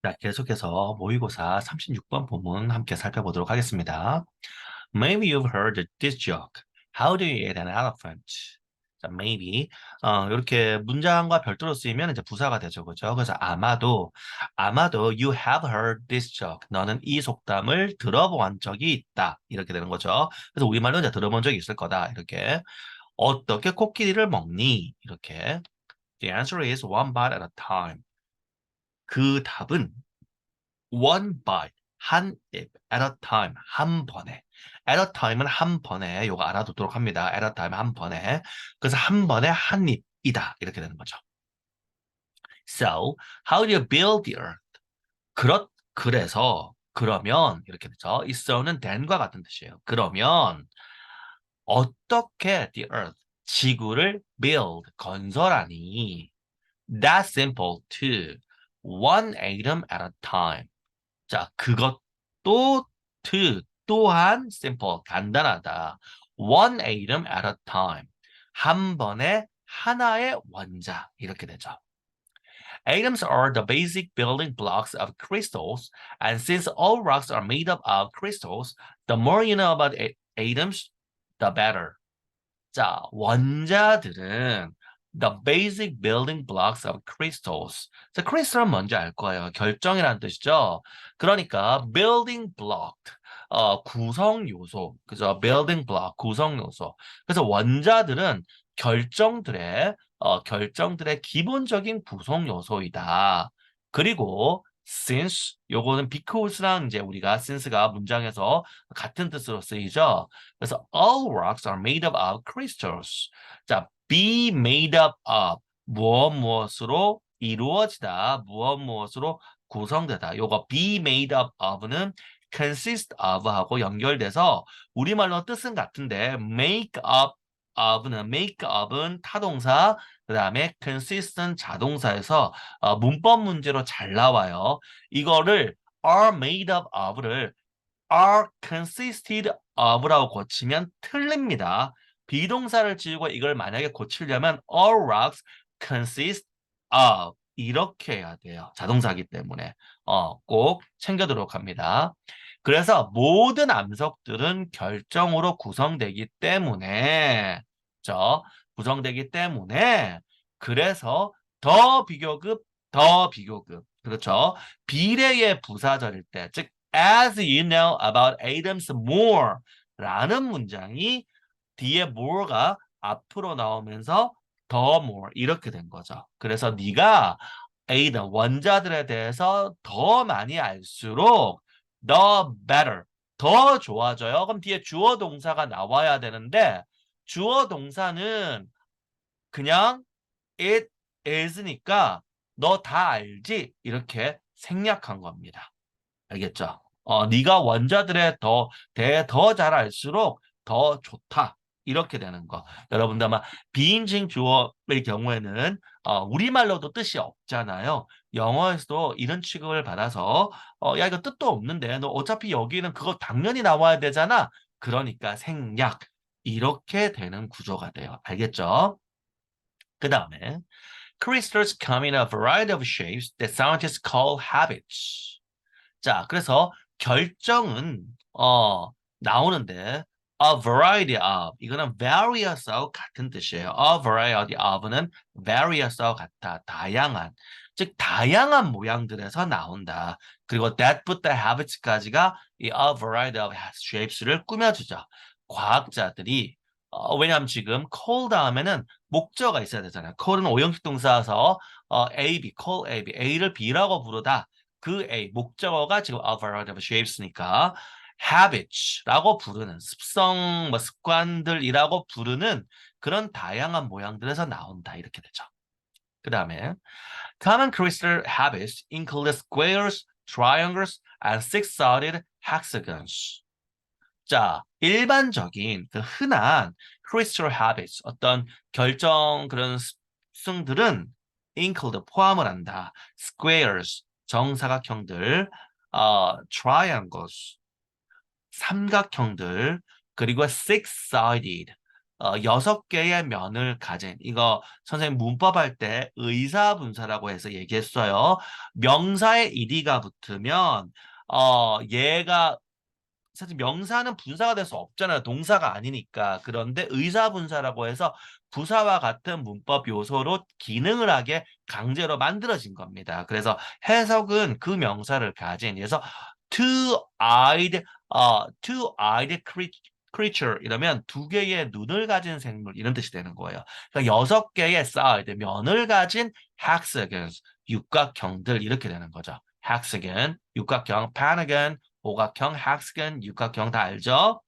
자, 계속해서 모의고사 36번 본문 함께 살펴보도록 하겠습니다. Maybe you've heard this joke. How do you eat an elephant? 자, maybe 이렇게 문장과 별도로 쓰이면 이제 부사가 되죠, 그죠? 그래서 아마도 you have heard this joke. 너는 이 속담을 들어본 적이 있다. 이렇게 되는 거죠. 그래서 우리말로 이제 들어본 적이 있을 거다. 이렇게 어떻게 코끼리를 먹니? 이렇게 The answer is one bite at a time. 그 답은 one bite, 한 입, at a time, 한 번에. at a time은 한 번에, 요거 알아두도록 합니다. at a time, 한 번에. 그래서 한 번에 한 입이다. 이렇게 되는 거죠. So, how do you build the earth? 그러면, 이렇게 되죠. 이 so는 then과 같은 뜻이에요. 그러면, 어떻게 the earth, 지구를 build, 건설하니? That's simple too. One atom at a time. 자, 그것도 또한 simple, 간단하다. One atom at a time. 한 번에 하나의 원자. 이렇게 되죠. Atoms are the basic building blocks of crystals, and since all rocks are made up of crystals, the more you know about atoms, the better. 자, 원자들은 the basic building blocks of crystals. 자, crystal은 뭔지 알 거예요. 결정이라는 뜻이죠. 그러니까 building block, 구성 요소, 그죠? building block, 구성 요소. 그래서 원자들은 결정들의 기본적인 구성 요소이다. 그리고 since 요거는 because랑 이제 우리가 since가 문장에서 같은 뜻으로 쓰이죠. 그래서 all rocks are made up of crystals. 자, be made up of 무엇으로 이루어지다, 무엇으로 구성되다. 요거 be made up of는 consist of 하고 연결돼서 우리말로 뜻은 같은데 make up은 타동사, 그다음에 consist는 자동사에서 문법 문제로 잘 나와요. 이거를 are made up of를 are consisted of라고 고치면 틀립니다. 비동사를 지우고 이걸 만약에 고치려면 all rocks consist of 이렇게 해야 돼요. 자동사기 때문에 꼭 챙겨두도록 합니다. 그래서 모든 암석들은 결정으로 구성되기 때문에 저 구성되기 때문에 그래서 더 비교급 그렇죠. 비례의 부사절일 때, 즉 as you know about atoms more 라는 문장이 뒤에 more가 앞으로 나오면서 더 more 이렇게 된 거죠. 그래서 네가 atom 원자들에 대해서 더 많이 알수록 the better 더 좋아져요. 그럼 뒤에 주어 동사가 나와야 되는데 주어 동사는 그냥 it is니까 너 다 알지? 이렇게 생략한 겁니다. 알겠죠? 네가 원자들에 더 잘 알수록 더 좋다. 이렇게 되는 거. 여러분들 아마 비인칭 주어의 경우에는 우리말로도 뜻이 없잖아요. 영어에서도 이런 취급을 받아서 야 이거 뜻도 없는데 너 어차피 여기는 그거 당연히 나와야 되잖아. 그러니까 생략. 이렇게 되는 구조가 돼요. 알겠죠? 그 다음에 crystals come in a variety of shapes that scientists call habits. 자, 그래서 결정은 나오는데 a variety of 이거는 various하고 같은 뜻이에요. a variety of는 various하고 같다. 다양한. 즉 다양한 모양들에서 나온다. 그리고 that부터 habits까지가 이 a variety of shapes를 꾸며주죠. 과학자들이 왜냐하면 지금 call 다음에는 목적어가 있어야 되잖아요. call은 오형식 동사여서 A, B, call A, B, A를 B라고 부르다. 그 A, 목적어가 지금 a variety of shapes니까 habits라고 부르는 습성, 뭐 습관들이라고 부르는 그런 다양한 모양들에서 나온다. 이렇게 되죠. 그 다음에 common crystal habits include squares, triangles, and six-sided hexagons. 자, 일반적인 그 흔한 crystal habits 어떤 결정 그런 습성들은 include 포함을 한다. squares 정사각형들, triangles 삼각형들, 그리고 six-sided 6개의 면을 가진 이거 선생님 문법 할 때 의사분사라고 해서 얘기했어요. 명사에 ed가 붙으면 얘가 사실 명사는 분사가 될 수 없잖아요. 동사가 아니니까. 그런데 의사분사라고 해서 부사와 같은 문법 요소로 기능을 하게 강제로 만들어진 겁니다. 그래서 해석은 그 명사를 가진 그래서 two-eyed two-eyed creature 이러면 두 개의 눈을 가진 생물 이런 뜻이 되는 거예요. 그러니까 6개의 side 면을 가진 hexagons 육각형들 이렇게 되는 거죠. hexagon 육각형, pentagon 오각형, hexagon, 육각형 다 알죠?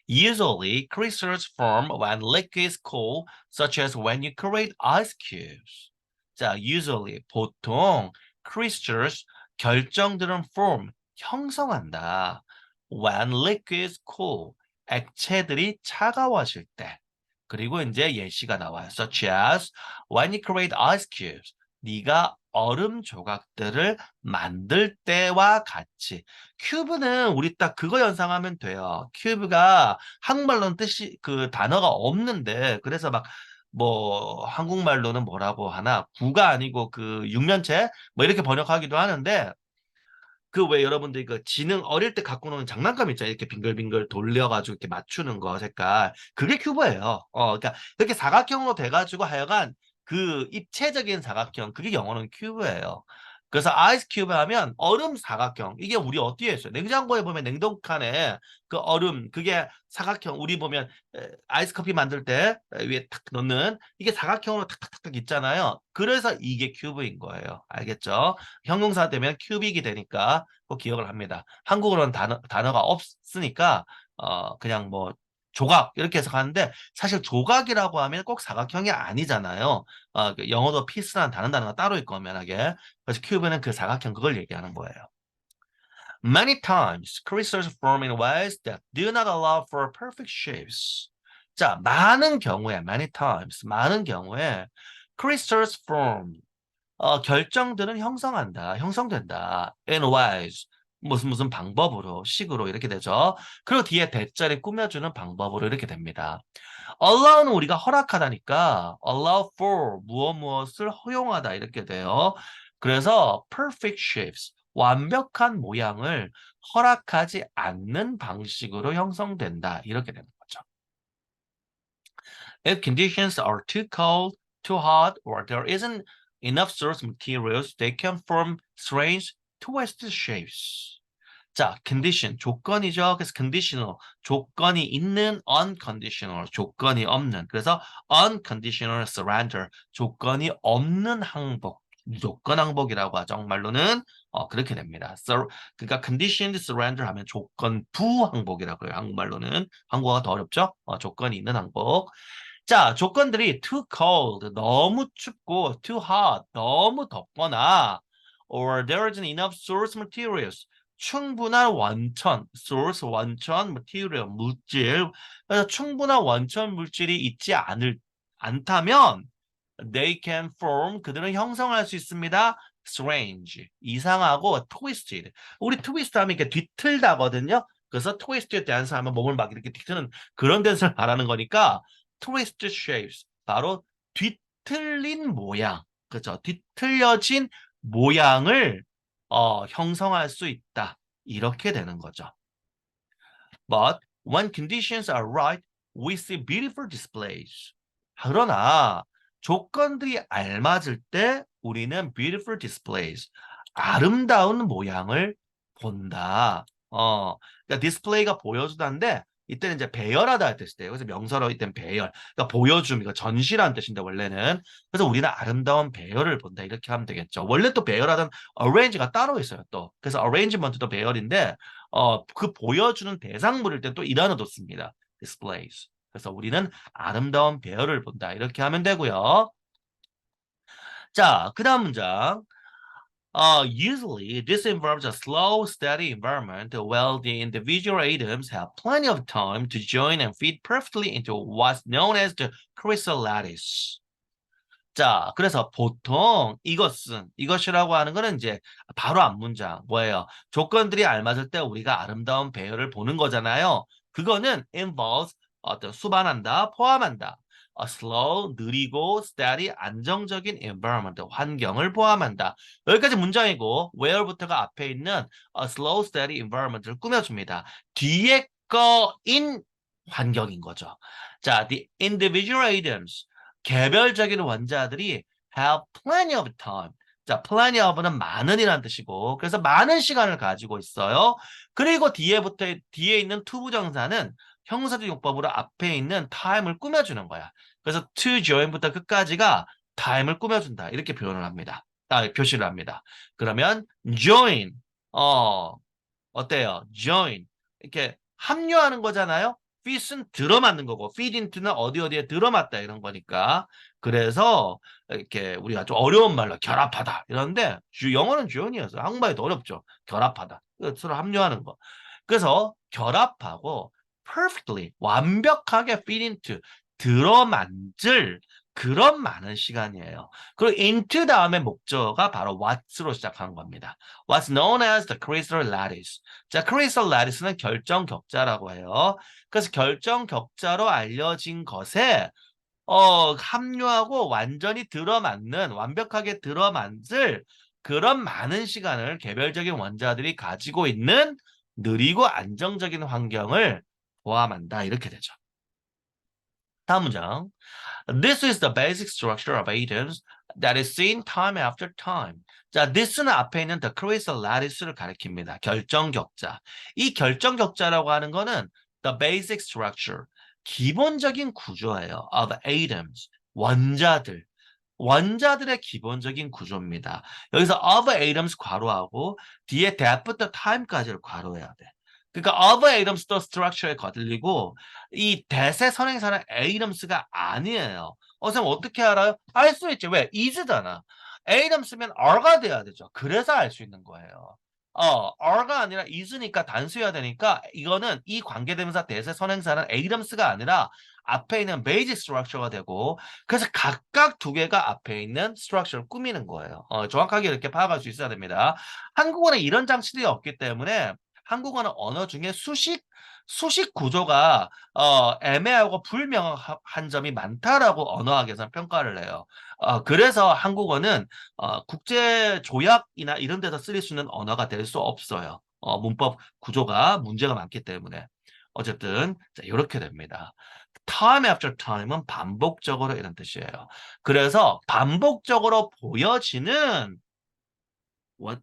Usually, crystals form when liquids cool, such as when you create ice cubes. 자, usually, 보통 crystals, 결정들은 form, 형성한다. When liquids cool, 액체들이 차가워질 때. 그리고 이제 예시가 나와요. Such as when you create ice cubes. 네가 얼음 조각들을 만들 때와 같이. 큐브는 우리 딱 그거 연상하면 돼요. 큐브가 한국말로는 뜻이 그 단어가 없는데 그래서 막 뭐 한국말로는 뭐라고 하나 구가 아니고 그 육면체 뭐 이렇게 번역하기도 하는데 그 왜 여러분들이 그 지능 어릴 때 갖고 노는 장난감 있잖아요. 이렇게 빙글빙글 돌려가지고 이렇게 맞추는 거 색깔. 그게 큐브예요. 그러니까 이렇게 사각형으로 돼가지고 하여간 그 입체적인 사각형. 그게 영어는 큐브예요. 그래서 아이스 큐브 하면 얼음 사각형. 이게 우리 어디에 있어요? 냉장고에 보면 냉동칸에 그 얼음 그게 사각형. 우리 보면 아이스 커피 만들 때 위에 탁 넣는 이게 사각형으로 탁탁탁탁 있잖아요. 그래서 이게 큐브인 거예요. 알겠죠? 형용사 되면 큐빅이 되니까 꼭 기억을 합니다. 한국어로는 단어가 없으니까 그냥 뭐 조각 이렇게 해석하는데 사실 조각이라고 하면 꼭 사각형이 아니잖아요. 그 영어도 피스라는 다른 단어가 따로 있고 면하게 그래서 큐브는 그 사각형 그걸 얘기하는 거예요. Many times, crystals form in ways that do not allow for perfect shapes. 자, 많은 경우에, many times, 많은 경우에 crystals form, 결정들은 형성한다, 형성된다. In ways, 무슨 방법으로, 식으로 이렇게 되죠. 그리고 뒤에 대자리 꾸며주는 방법으로 이렇게 됩니다. allow는 우리가 허락하다니까 allow for 무엇을 허용하다 이렇게 돼요. 그래서 perfect shapes 완벽한 모양을 허락하지 않는 방식으로 형성된다 이렇게 되는 거죠. If conditions are too cold, too hot, or there isn't enough source materials, they can form strange twisted shapes. 자, condition 조건이죠. 그래서 conditional 조건이 있는 unconditional 조건이 없는. 그래서 unconditional surrender 조건이 없는 항복. 무조건 항복이라고 하죠. 정말로는 그렇게 됩니다. 그러니까 conditioned surrender 하면 조건 부 항복이라고 해요. 한국말로는 한국어가 더 어렵죠? 조건이 있는 항복. 자, 조건들이 too cold 너무 춥고 too hot 너무 덥거나 or there isn't enough source materials 충분한 원천, source 원천, material 물질. 그래서 충분한 원천 물질이 있지 않다면 they can form 그들은 형성할 수 있습니다. strange 이상하고 twisted. 우리 twist 하면 이렇게 뒤틀다거든요. 그래서 twist에 대한 사람은 몸을 막 이렇게 뒤트는 그런 데서 말하는 거니까 twisted shapes 바로 뒤틀린 모양. 그렇죠? 뒤틀려진 모양을 형성할 수 있다. 이렇게 되는 거죠. But when conditions are right, we see beautiful displays. 그러나 조건들이 알맞을 때 우리는 beautiful displays, 아름다운 모양을 본다. 그러니까 디스플레이가 보여주다인데 이때는 이제 배열하다 할 뜻이에요. 그래서 명사로 이때는 배열, 그러니까 보여줌, 이거 전시라는 뜻인데 원래는 그래서 우리는 아름다운 배열을 본다 이렇게 하면 되겠죠. 원래 또 배열하던 arrange가 따로 있어요 또. 그래서 arrangement도 배열인데 그 보여주는 대상물일 때 또 이 단어도 씁니다. displays. 그래서 우리는 아름다운 배열을 본다 이렇게 하면 되고요. 자, 그 다음 문장. Usually, this involves a slow, steady environment where the individual atoms have plenty of time to join and fit perfectly into what's known as the crystal lattice. 자, 그래서 보통 이것이라고 하는 거는 이제 바로 앞 문장 뭐예요? 조건들이 알맞을 때 우리가 아름다운 배열을 보는 거잖아요. 그거는 involves 어떤 수반한다, 포함한다. A slow, 느리고, steady, 안정적인 environment, 환경을 포함한다. 여기까지 문장이고 where부터가 앞에 있는 a slow, steady environment를 꾸며줍니다. 뒤에 거인 환경인 거죠. 자, the individual items, 개별적인 원자들이 have plenty of time. 자, plenty of는 많은이라는 뜻이고, 그래서 많은 시간을 가지고 있어요. 그리고 뒤에 있는 투부정사는 형사적 용법으로 앞에 있는 time을 꾸며주는 거야. 그래서 to join부터 끝까지가 time을 꾸며준다. 이렇게 표현을 합니다. 표시를 합니다. 그러면 join, 어, 어때요? join. 이렇게 합류하는 거잖아요. fit은 들어맞는 거고 fit into는 어디에 들어맞다 이런 거니까. 그래서 이렇게 우리가 좀 어려운 말로 결합하다 이러는데 영어는 join이어서 한국말이 더 어렵죠. 결합하다. 서로 합류하는 거. 그래서 결합하고 perfectly 완벽하게 fit into 들어만질 그런 많은 시간이에요. 그리고 into 다음에 목적어가 바로 what으로 시작하는 겁니다. What's known as the crystal lattice. 자, crystal lattice는 결정 격자라고 해요. 그래서 결정 격자로 알려진 것에 합류하고 완전히 들어맞는 완벽하게 들어맞을 그런 많은 시간을 개별적인 원자들이 가지고 있는 느리고 안정적인 환경을 포함한다. 이렇게 되죠. 다음 문장. This is the basic structure of atoms that is seen time after time. 자, this는 앞에 있는 the crystal lattice를 가리킵니다. 결정 격자. 이 결정 격자라고 하는 거는 the basic structure, 기본적인 구조예요. of atoms, 원자들. 원자들의 기본적인 구조입니다. 여기서 of atoms 괄호하고 뒤에 that부터 time까지를 괄호해야 돼. 그러니까 of atoms도 structure에 거슬리고 이 that의 선행사는 atoms가 아니에요. 선생님 어떻게 알아요? 알 수 있지. 왜? is잖아. atoms면 are가 돼야 되죠. 그래서 알 수 있는 거예요. are가 아니라 is니까 단수여야 되니까 이거는 이 관계대명사 that의 선행사는 atoms가 아니라 앞에 있는 basic structure가 되고 그래서 각각 두 개가 앞에 있는 structure를 꾸미는 거예요. 정확하게 이렇게 파악할 수 있어야 됩니다. 한국어는 이런 장치들이 없기 때문에 한국어는 언어 중에 수식 구조가 애매하고 불명확한 점이 많다라고 언어학에서는 평가를 해요. 그래서 한국어는 국제 조약이나 이런 데서 쓰일 수 있는 언어가 될 수 없어요. 문법 구조가 문제가 많기 때문에. 어쨌든 자, 이렇게 됩니다. time after time은 반복적으로 이런 뜻이에요. 그래서 반복적으로 보여지는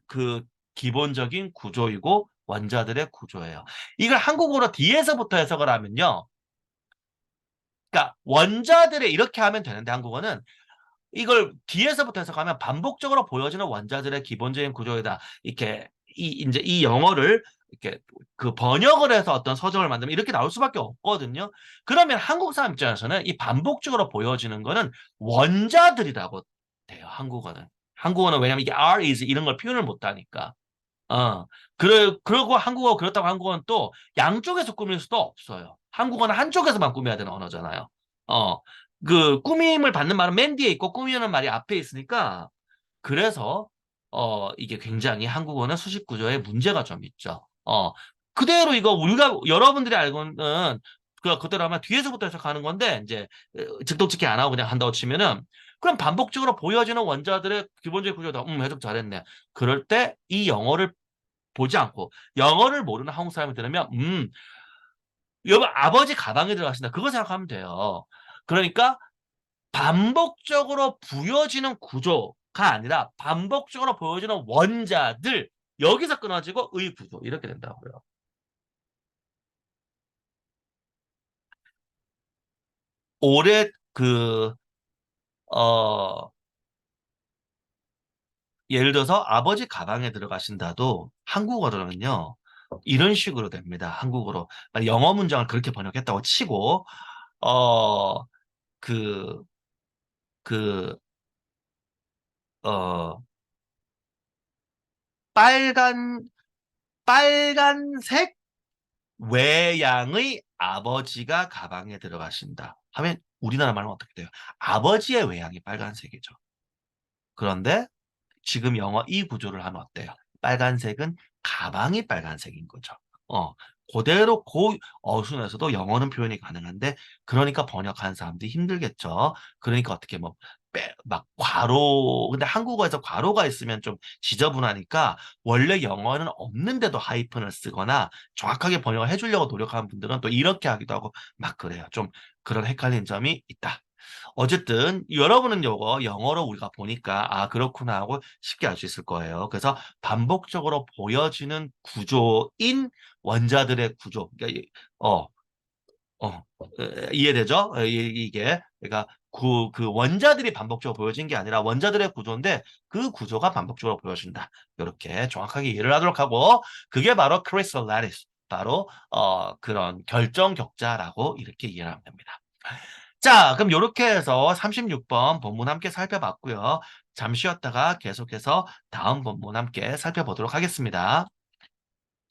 그 기본적인 구조이고 원자들의 구조예요. 이걸 한국어로 뒤에서부터 해석을 하면요. 그러니까 원자들의 이렇게 하면 되는데 한국어는 이걸 뒤에서부터 해석하면 반복적으로 보여지는 원자들의 기본적인 구조이다. 이렇게 이제 이 영어를 이렇게 그 번역을 해서 어떤 서적을 만들면 이렇게 나올 수밖에 없거든요. 그러면 한국 사람 입장에서는 이 반복적으로 보여지는 거는 원자들이라고 돼요. 한국어는. 한국어는 왜냐면 이게 are, is 이런 걸 표현을 못 하니까. 그러고 그렇다고 한국어는 또 양쪽에서 꾸밀 수도 없어요. 한국어는 한쪽에서만 꾸며야 되는 언어잖아요. 어, 그 꾸밈을 받는 말은 맨 뒤에 있고 꾸미는 말이 앞에 있으니까 그래서 이게 굉장히 한국어는 수식 구조에 문제가 좀 있죠. 그대로 이거 우리가 여러분들이 알고는 그대로 하면 뒤에서부터 해석하는 건데 이제 즉독직해 안 하고 그냥 한다고 치면은 그럼 반복적으로 보여지는 원자들의 기본적인 구조다. 해석 잘했네. 그럴 때 이 영어를 보지 않고 영어를 모르는 한국 사람이 들으면 여러분 아버지 가방에 들어가신다. 그거 생각하면 돼요. 그러니까 반복적으로 부여지는 구조가 아니라 반복적으로 보여지는 원자들 여기서 끊어지고 의 구조 이렇게 된다고요. 올해 어, 예를 들어서 아버지 가방에 들어가신다도 한국어로는요. 이런 식으로 됩니다. 한국어로. 영어 문장을 그렇게 번역했다고 치고 어, 그, 그, 어, 빨간, 빨간색 외양의 아버지가 가방에 들어가신다. 하면 우리나라 말은 어떻게 돼요? 아버지의 외양이 빨간색이죠. 그런데 지금 영어 이 구조를 하면 어때요? 빨간색은 가방이 빨간색인 거죠. 어, 그대로 그 어순에서도 영어는 표현이 가능한데 그러니까 번역하는 사람들이 힘들겠죠. 그러니까 어떻게 뭐 막 괄호 근데 한국어에서 괄호가 있으면 좀 지저분하니까 원래 영어는 없는데도 하이픈을 쓰거나 정확하게 번역을 해주려고 노력하는 분들은 또 이렇게 하기도 하고 막 그래요. 좀 그런 헷갈리는 점이 있다. 어쨌든 여러분은 요거 영어로 우리가 보니까 아 그렇구나 하고 쉽게 알 수 있을 거예요. 그래서 반복적으로 보여지는 구조인 원자들의 구조. 그러니까 이해되죠? 이게 그러니까 그 원자들이 반복적으로 보여진 게 아니라 원자들의 구조인데 그 구조가 반복적으로 보여진다. 이렇게 정확하게 이해를 하도록 하고 그게 바로 crystal lattice, 바로 그런 결정 격자라고 이렇게 이해를 하면 됩니다. 자, 그럼 이렇게 해서 36번 본문 함께 살펴봤고요. 잠시 쉬었다가 계속해서 다음 본문 함께 살펴보도록 하겠습니다.